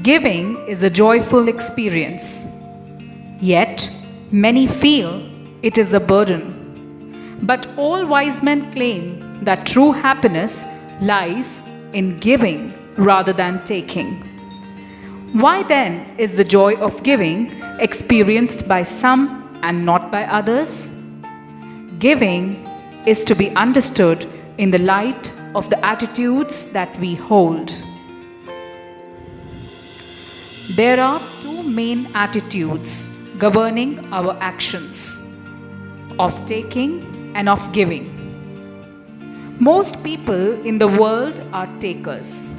Giving is a joyful experience, yet many feel it is a burden. But all wise men claim that true happiness lies in giving rather than taking. Why then is the joy of giving experienced by some and not by others? Giving is to be understood in the light of the attitudes that we hold. There are two main attitudes governing our actions: of taking and of giving. Most people in the world are takers.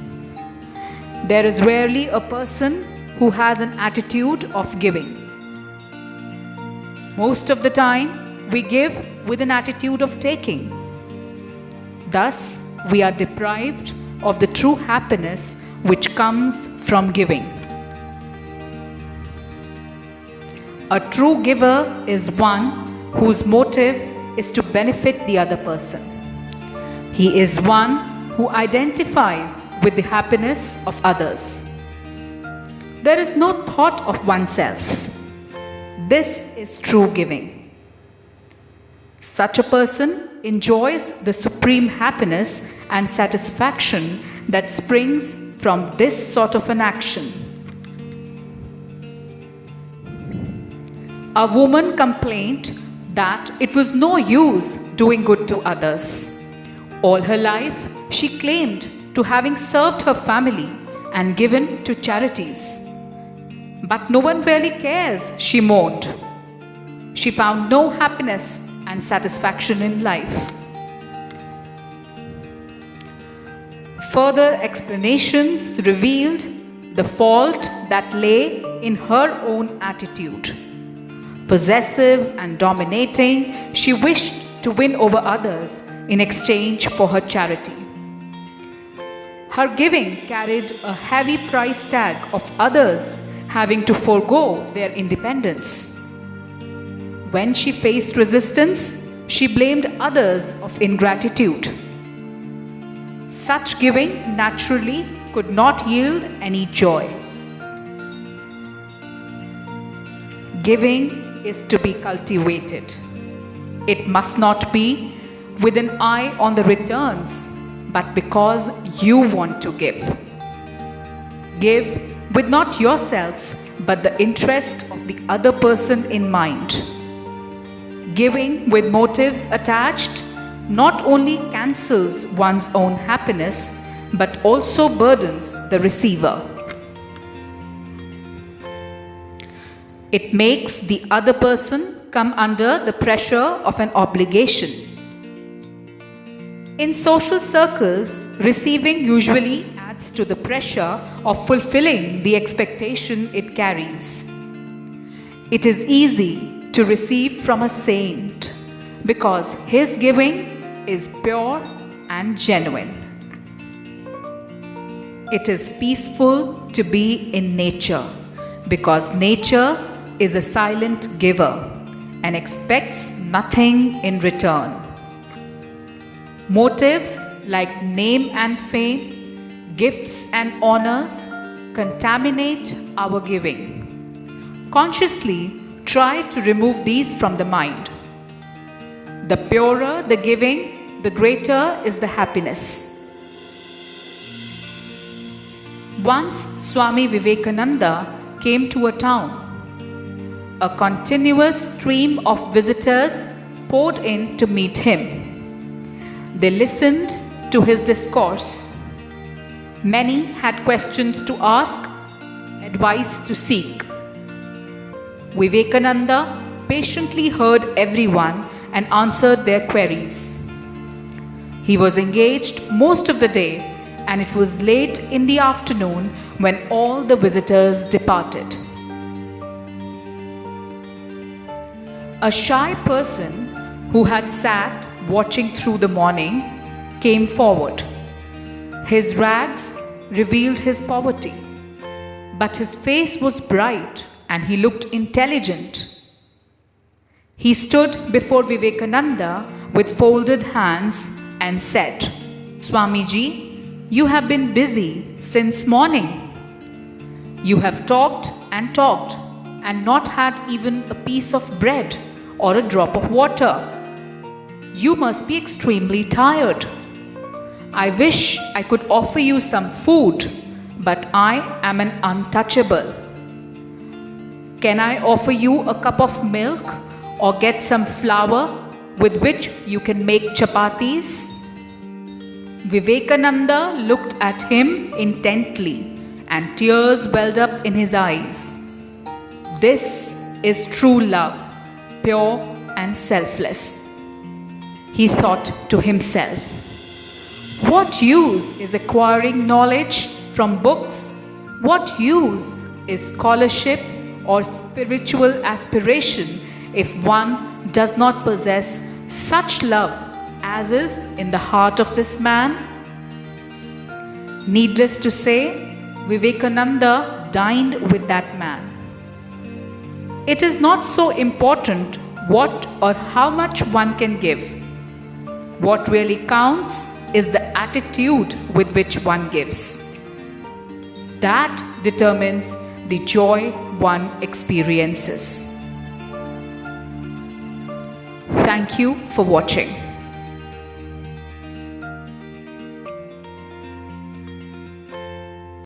There is rarely a person who has an attitude of giving. Most of the time, we give with an attitude of taking. Thus, we are deprived of the true happiness which comes from giving. A true giver is one whose motive is to benefit the other person. He is one who identifies with the happiness of others. There is no thought of oneself. This is true giving. Such a person enjoys the supreme happiness and satisfaction that springs from this sort of an action. A woman complained that it was no use doing good to others. All her life, she claimed to having served her family and given to charities. But no one really cares, she moaned. She found no happiness and satisfaction in life. Further explanations revealed the fault that lay in her own attitude. Possessive and dominating, she wished to win over others in exchange for her charity. Her giving carried a heavy price tag of others having to forego their independence. When she faced resistance, she blamed others of ingratitude. Such giving naturally could not yield any joy. Giving is to be cultivated. It must not be with an eye on the returns, but because you want to give. Give with not yourself, but the interest of the other person in mind. Giving with motives attached not only cancels one's own happiness, but also burdens the receiver. It makes the other person come under the pressure of an obligation. In social circles, receiving usually adds to the pressure of fulfilling the expectation it carries. It is easy to receive from a saint because his giving is pure and genuine. It is peaceful to be in nature because nature is a silent giver and expects nothing in return. Motives like name and fame, gifts and honors contaminate our giving. Consciously try to remove these from the mind. The purer the giving, the greater is the happiness. Once Swami Vivekananda came to a town. A continuous stream of visitors poured in to meet him. They listened to his discourse. Many had questions to ask, advice to seek. Vivekananda patiently heard everyone and answered their queries. He was engaged most of the day, and it was late in the afternoon when all the visitors departed. A shy person who had sat watching through the morning came forward. His rags revealed his poverty, but his face was bright and he looked intelligent. He stood before Vivekananda with folded hands and said, "Swamiji, you have been busy since morning." You have talked and not had even a piece of bread or a drop of water. You must be extremely tired. I wish I could offer you some food, but I am an untouchable. Can I offer you a cup of milk or get some flour with which you can make chapatis? Vivekananda looked at him intently and tears welled up in his eyes. This is true love, pure and selfless. He thought to himself, what use is acquiring knowledge from books? What use is scholarship or spiritual aspiration if one does not possess such love as is in the heart of this man? Needless to say, Vivekananda dined with that man. It is not so important what or how much one can give. What really counts is the attitude with which one gives. That determines the joy one experiences. Thank you for watching.